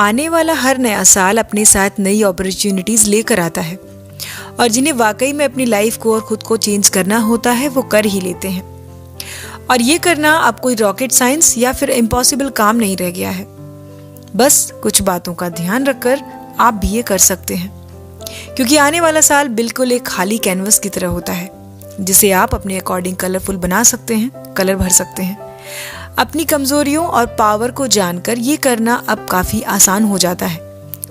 आने वाला हर नया साल अपने साथ नई अपॉर्चुनिटीज़ लेकर आता है और जिन्हें वाकई में अपनी लाइफ को और ख़ुद को चेंज करना होता है वो कर ही लेते हैं। और ये करना अब कोई रॉकेट साइंस या फिर इम्पॉसिबल काम नहीं रह गया है। बस कुछ बातों का ध्यान रखकर आप भी ये कर सकते हैं, क्योंकि आने वाला साल बिल्कुल एक खाली कैनवस की तरह होता है जिसे आप अपने अकॉर्डिंग कलरफुल बना सकते हैं, कलर भर सकते हैं। अपनी कमजोरियों और पावर को जानकर ये करना अब काफ़ी आसान हो जाता है।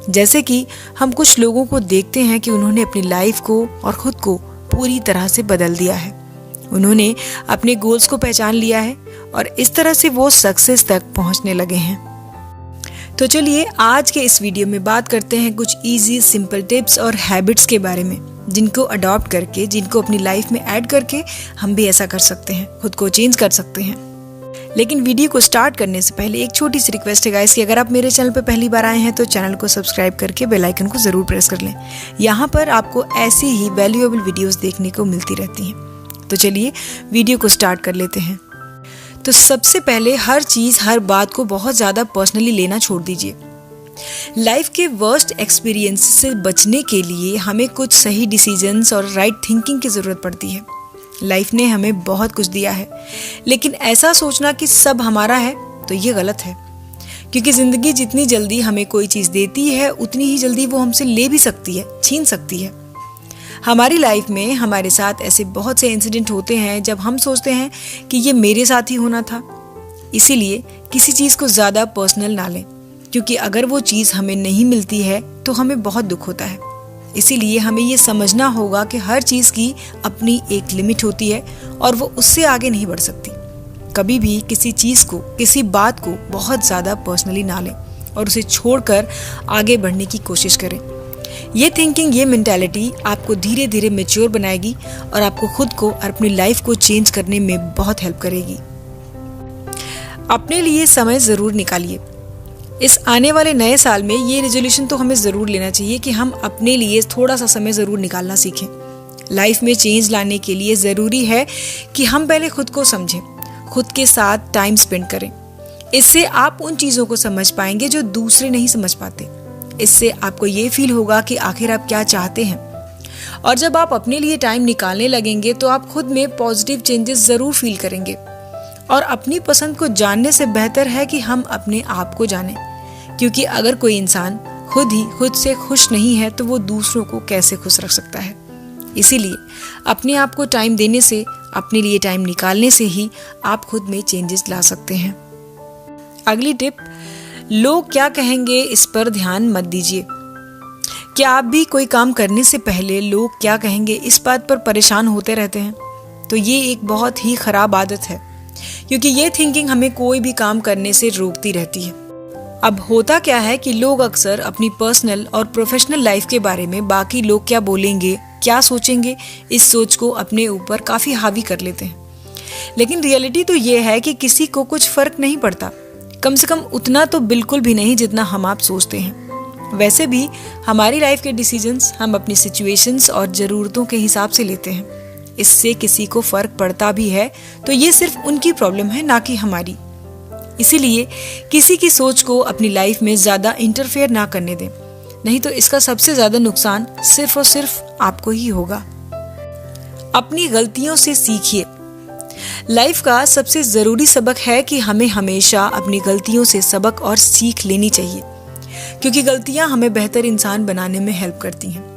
जैसे कि हम कुछ लोगों को देखते हैं कि उन्होंने अपनी लाइफ को और ख़ुद को पूरी तरह से बदल दिया है। उन्होंने अपने गोल्स को पहचान लिया है और इस तरह से वो सक्सेस तक पहुंचने लगे हैं। तो चलिए आज के इस वीडियो में बात करते हैं कुछ इजी सिंपल टिप्स और हैबिट्स के बारे में, जिनको अडॉप्ट करके, जिनको अपनी लाइफ में ऐड करके हम भी ऐसा कर सकते हैं, खुद को चेंज कर सकते हैं। लेकिन वीडियो को स्टार्ट करने से पहले एक छोटी सी रिक्वेस्ट है गाइस कि अगर आप मेरे चैनल पर पहली बार आए हैं तो चैनल को सब्सक्राइब करके बेल आइकन को ज़रूर प्रेस कर लें। यहाँ पर आपको ऐसी ही वैल्यूएबल वीडियोस देखने को मिलती रहती हैं। तो चलिए वीडियो को स्टार्ट कर लेते हैं। तो सबसे पहले हर चीज़, हर बात को बहुत ज़्यादा पर्सनली लेना छोड़ दीजिए। लाइफ के वर्स्ट एक्सपीरियंस से बचने के लिए हमें कुछ सही डिसीजंस और राइट थिंकिंग की ज़रूरत पड़ती है। लाइफ ने हमें बहुत कुछ दिया है, लेकिन ऐसा सोचना कि सब हमारा है तो ये गलत है, क्योंकि ज़िंदगी जितनी जल्दी हमें कोई चीज़ देती है उतनी ही जल्दी वो हमसे ले भी सकती है, छीन सकती है। हमारी लाइफ में हमारे साथ ऐसे बहुत से इंसिडेंट होते हैं जब हम सोचते हैं कि ये मेरे साथ ही होना था। इसीलिए किसी चीज़ को ज़्यादा पर्सनल ना लें, क्योंकि अगर वो चीज़ हमें नहीं मिलती है तो हमें बहुत दुख होता है। इसीलिए हमें ये समझना होगा कि हर चीज़ की अपनी एक लिमिट होती है और वो उससे आगे नहीं बढ़ सकती। कभी भी किसी चीज़ को, किसी बात को बहुत ज़्यादा पर्सनली ना लें और उसे छोड़कर आगे बढ़ने की कोशिश करें। ये थिंकिंग, ये मेंटालिटी आपको धीरे धीरे मैच्योर बनाएगी और आपको खुद को और अपनी लाइफ को चेंज करने में बहुत हेल्प करेगी। अपने लिए समय ज़रूर निकालिए। इस आने वाले नए साल में ये रेजोल्यूशन तो हमें ज़रूर लेना चाहिए कि हम अपने लिए थोड़ा सा समय ज़रूर निकालना सीखें। लाइफ में चेंज लाने के लिए ज़रूरी है कि हम पहले खुद को समझें, खुद के साथ टाइम स्पेंड करें। इससे आप उन चीज़ों को समझ पाएंगे जो दूसरे नहीं समझ पाते। इससे आपको ये फील होगा कि आखिर आप क्या चाहते हैं। और जब आप अपने लिए टाइम निकालने लगेंगे तो आप खुद में पॉजिटिव चेंजेस ज़रूर फील करेंगे। और अपनी पसंद को जानने से बेहतर है कि हम अपने आप को जानें, क्योंकि अगर कोई इंसान खुद से खुश नहीं है तो वो दूसरों को कैसे खुश रख सकता है। इसीलिए अपने आप को टाइम देने से, अपने लिए टाइम निकालने से ही आप खुद में चेंजेस ला सकते हैं। अगली टिप, लोग क्या कहेंगे इस पर ध्यान मत दीजिए। क्या आप भी कोई काम करने से पहले लोग क्या कहेंगे इस बात पर परेशान होते रहते हैं? तो ये एक बहुत ही खराब आदत है, क्योंकि ये थिंकिंग हमें कोई भी काम करने से रोकती रहती है। अब होता क्या है कि लोग अक्सर अपनी पर्सनल और प्रोफेशनल लाइफ के बारे में बाकी लोग क्या बोलेंगे, क्या सोचेंगे, इस सोच को अपने ऊपर काफ़ी हावी कर लेते हैं। लेकिन रियलिटी तो ये है कि किसी को कुछ फ़र्क नहीं पड़ता, कम से कम उतना तो बिल्कुल भी नहीं जितना हम आप सोचते हैं। वैसे भी हमारी लाइफ के डिसीजंस हम अपनी सिचुएशंस और ज़रूरतों के हिसाब से लेते हैं। इससे किसी को फ़र्क पड़ता भी है तो ये सिर्फ उनकी प्रॉब्लम है, ना कि हमारी। इसीलिए किसी की सोच को अपनी लाइफ में ज़्यादा इंटरफेयर ना करने दें, नहीं तो इसका सबसे ज़्यादा नुकसान सिर्फ और सिर्फ आपको ही होगा। अपनी गलतियों से सीखिए। लाइफ का सबसे ज़रूरी सबक है कि हमें हमेशा अपनी गलतियों से सबक और सीख लेनी चाहिए, क्योंकि गलतियां हमें बेहतर इंसान बनाने में हेल्प करती हैं।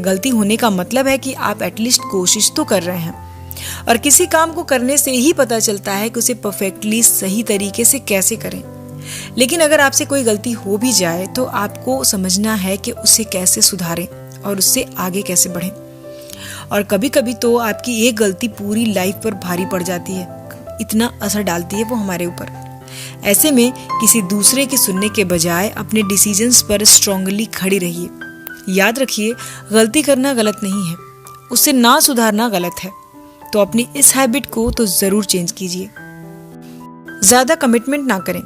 गलती होने का मतलब है कि आप एटलीस्ट कोशिश तो कर रहे हैं, और किसी काम को करने से ही पता चलता है कि उसे परफेक्टली सही तरीके से कैसे करें। लेकिन अगर आपसे कोई गलती हो भी जाए तो आपको समझना है कि उसे कैसे सुधारें और उससे आगे कैसे बढ़ें। और कभी कभी तो आपकी एक गलती पूरी लाइफ पर भारी पड़ जाती है, इतना असर डालती है वो हमारे ऊपर। ऐसे में किसी दूसरे की सुनने के बजाय अपने डिसीजंस पर स्ट्रांगली खड़ी रहिए। याद रखिए, गलती करना गलत नहीं है, उसे ना सुधारना गलत है। तो अपनी इस हैबिट को तो ज़रूर चेंज कीजिए। ज़्यादा कमिटमेंट ना करें।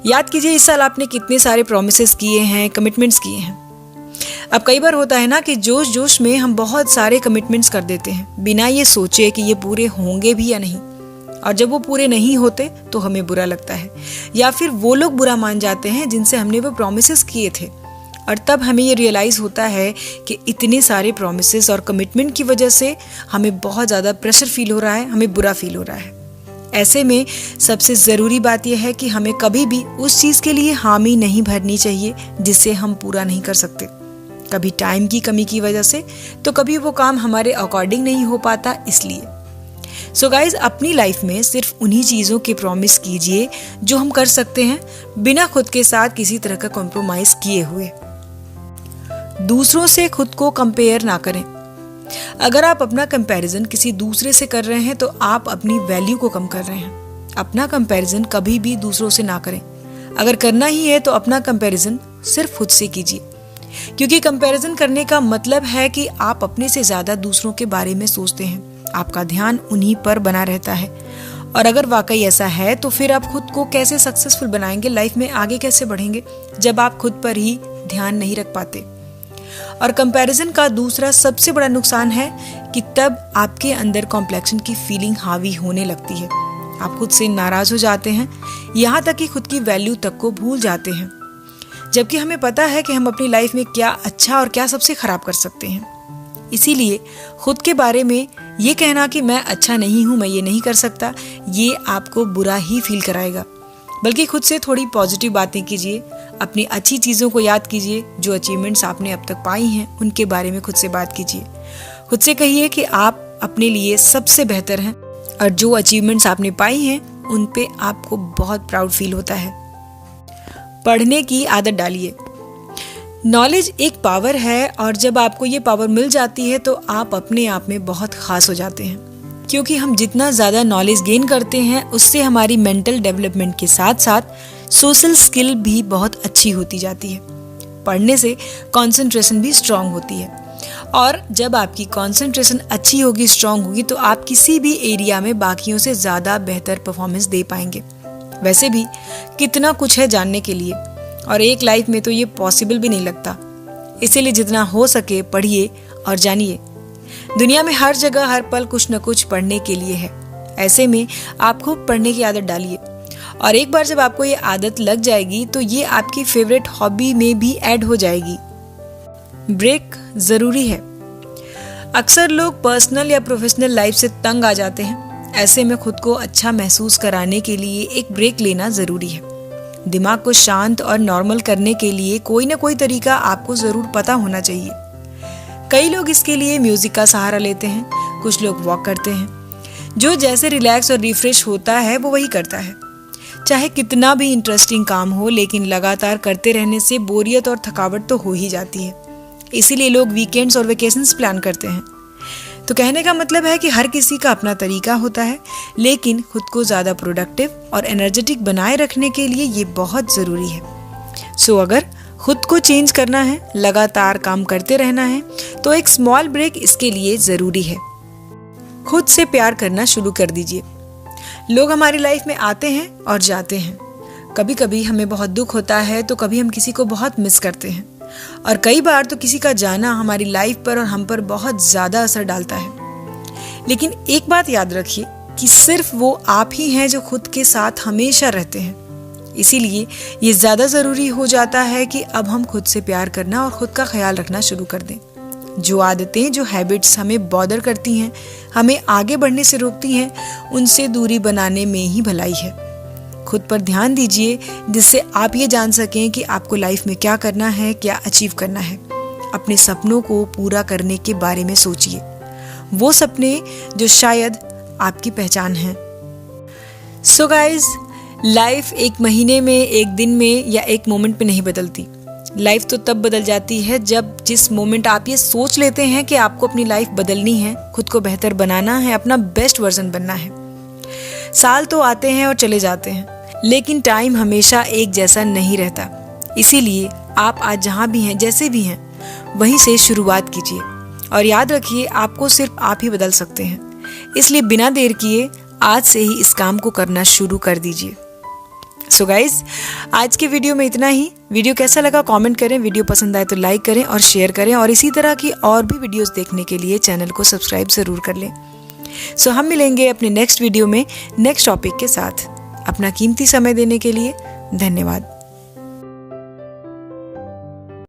याद कीजिए इस साल आपने कितने सारे प्रॉमिसेस किए हैं, कमिटमेंट्स किए हैं। अब कई बार होता है ना कि जोश जोश में हम बहुत सारे कमिटमेंट्स कर देते हैं बिना ये सोचे कि ये पूरे होंगे भी या नहीं। और जब वो पूरे नहीं होते तो हमें बुरा लगता है, या फिर वो लोग बुरा मान जाते हैं जिनसे हमने वो प्रॉमिसेस किए थे। और तब हमें ये रियलाइज़ होता है कि इतने सारे प्रॉमिसेस और कमिटमेंट की वजह से हमें बहुत ज़्यादा प्रेशर फील हो रहा है, हमें बुरा फील हो रहा है। ऐसे में सबसे ज़रूरी बात यह है कि हमें कभी भी उस चीज़ के लिए हामी नहीं भरनी चाहिए जिससे हम पूरा नहीं कर सकते। कभी टाइम की कमी की वजह से, तो कभी वो काम हमारे अकॉर्डिंग नहीं हो पाता इसलिए। सो गाइज, अपनी लाइफ में सिर्फ उन्हीं चीज़ों के प्रॉमिस कीजिए जो हम कर सकते हैं, बिना खुद के साथ किसी तरह का कॉम्प्रोमाइज़ किए हुए। दूसरों से खुद को कंपेयर ना करें। अगर आप अपना कंपैरिजन किसी दूसरे से कर रहे हैं तो आप अपनी वैल्यू को कम कर रहे हैं। अपना कंपैरिजन कभी भी दूसरों से ना करें। अगर करना ही है तो अपना कंपैरिजन सिर्फ खुद से कीजिए, क्योंकि कंपैरिजन करने का मतलब है कि आप अपने से ज़्यादा दूसरों के बारे में सोचते हैं। आपका ध्यान उन्हीं पर बना रहता है। और अगर वाकई ऐसा है तो फिर आप खुद को कैसे सक्सेसफुल बनाएंगे, लाइफ में आगे कैसे बढ़ेंगे, जब आप खुद पर ही ध्यान नहीं रख पाते। और कंपैरिजन का दूसरा सबसे बड़ा नुकसान है कि तब आपके अंदर कॉम्प्लेक्शन की फीलिंग हावी होने लगती है। आप खुद से नाराज हो जाते हैं, यहाँ तक कि खुद की वैल्यू तक को भूल जाते हैं, जबकि हमें पता है कि हम अपनी लाइफ में क्या अच्छा और क्या सबसे खराब कर सकते हैं। इसीलिए खुद के बारे में ये कहना कि मैं अच्छा नहीं हूँ, मैं ये नहीं कर सकता, ये आपको बुरा ही फील कराएगा। बल्कि खुद से थोड़ी पॉजिटिव बातें कीजिए, अपनी अच्छी चीज़ों को याद कीजिए, जो अचीवमेंट्स आपने अब तक पाई हैं उनके बारे में खुद से बात कीजिए। खुद से कहिए कि आप अपने लिए सबसे बेहतर हैं और जो अचीवमेंट्स आपने पाई हैं उन पे आपको बहुत प्राउड फील होता है। पढ़ने की आदत डालिए। नॉलेज एक पावर है और जब आपको ये पावर मिल जाती है तो आप अपने आप में बहुत खास हो जाते हैं, क्योंकि हम जितना ज़्यादा नॉलेज गेन करते हैं उससे हमारी मेंटल डेवलपमेंट के साथ साथ सोशल स्किल भी बहुत अच्छी होती जाती है। पढ़ने से कंसंट्रेशन भी स्ट्रांग होती है, और जब आपकी कंसंट्रेशन अच्छी होगी, स्ट्रांग होगी, तो आप किसी भी एरिया में बाकियों से ज़्यादा बेहतर परफॉर्मेंस दे पाएंगे। वैसे भी कितना कुछ है जानने के लिए, और एक लाइफ में तो ये पॉसिबल भी नहीं लगता। इसीलिए जितना हो सके पढ़िए और जानिए। दुनिया में हर जगह हर पल कुछ न कुछ पढ़ने के लिए है। ऐसे में आप खूब पढ़ने की आदत डालिए, और एक बार जब आपको ये आदत लग जाएगी तो ये आपकी फेवरेट हॉबी में भी ऐड हो जाएगी। ब्रेक ज़रूरी है। अक्सर लोग पर्सनल या प्रोफेशनल लाइफ से तंग आ जाते हैं। ऐसे में खुद को अच्छा महसूस कराने के लिए एक ब्रेक लेना ज़रूरी है। दिमाग को शांत और नॉर्मल करने के लिए कोई ना कोई तरीका आपको ज़रूर पता होना चाहिए। कई लोग इसके लिए म्यूज़िक का सहारा लेते हैं, कुछ लोग वॉक करते हैं। जो जैसे रिलैक्स और रिफ्रेश होता है वो वही करता है। चाहे कितना भी इंटरेस्टिंग काम हो, लेकिन लगातार करते रहने से बोरियत और थकावट तो हो ही जाती है। इसीलिए लोग वीकेंड्स और वेकेशंस प्लान करते हैं। तो कहने का मतलब है कि हर किसी का अपना तरीका होता है, लेकिन खुद को ज़्यादा प्रोडक्टिव और एनर्जेटिक बनाए रखने के लिए ये बहुत ज़रूरी है। सो अगर खुद को चेंज करना है, लगातार काम करते रहना है, तो एक स्मॉल ब्रेक इसके लिए ज़रूरी है। खुद से प्यार करना शुरू कर दीजिए। लोग हमारी लाइफ में आते हैं और जाते हैं। कभी कभी हमें बहुत दुख होता है तो कभी हम किसी को बहुत मिस करते हैं, और कई बार तो किसी का जाना हमारी लाइफ पर और हम पर बहुत ज़्यादा असर डालता है। लेकिन एक बात याद रखिए कि सिर्फ वो आप ही हैं जो खुद के साथ हमेशा रहते हैं। इसीलिए ये ज़्यादा ज़रूरी हो जाता है कि अब हम खुद से प्यार करना और खुद का ख्याल रखना शुरू कर दें। जो आदतें, जो हैबिट्स हमें बॉदर करती हैं, हमें आगे बढ़ने से रोकती हैं, उनसे दूरी बनाने में ही भलाई है। खुद पर ध्यान दीजिए, जिससे आप ये जान सकें कि आपको लाइफ में क्या करना है, क्या अचीव करना है। अपने सपनों को पूरा करने के बारे में सोचिए, वो सपने जो शायद आपकी पहचान है। सो गाइज, लाइफ एक महीने में, एक दिन में या एक मोमेंट पे नहीं बदलती। लाइफ तो तब बदल जाती है जब जिस मोमेंट आप ये सोच लेते हैं कि आपको अपनी लाइफ बदलनी है, खुद को बेहतर बनाना है, अपना बेस्ट वर्जन बनना है। साल तो आते हैं और चले जाते हैं, लेकिन टाइम हमेशा एक जैसा नहीं रहता। इसीलिए आप आज जहाँ भी हैं, जैसे भी हैं, वहीं से शुरुआत कीजिए, और याद रखिए आपको सिर्फ आप ही बदल सकते हैं। इसलिए बिना देर किए आज से ही इस काम को करना शुरू कर दीजिए। सो गाइज, आज के वीडियो में इतना ही। वीडियो कैसा लगा कमेंट करें, वीडियो पसंद आए तो लाइक करें और शेयर करें, और इसी तरह की और भी वीडियोस देखने के लिए चैनल को सब्सक्राइब ज़रूर कर लें। सो हम मिलेंगे अपने नेक्स्ट वीडियो में नेक्स्ट टॉपिक के साथ। अपना कीमती समय देने के लिए धन्यवाद।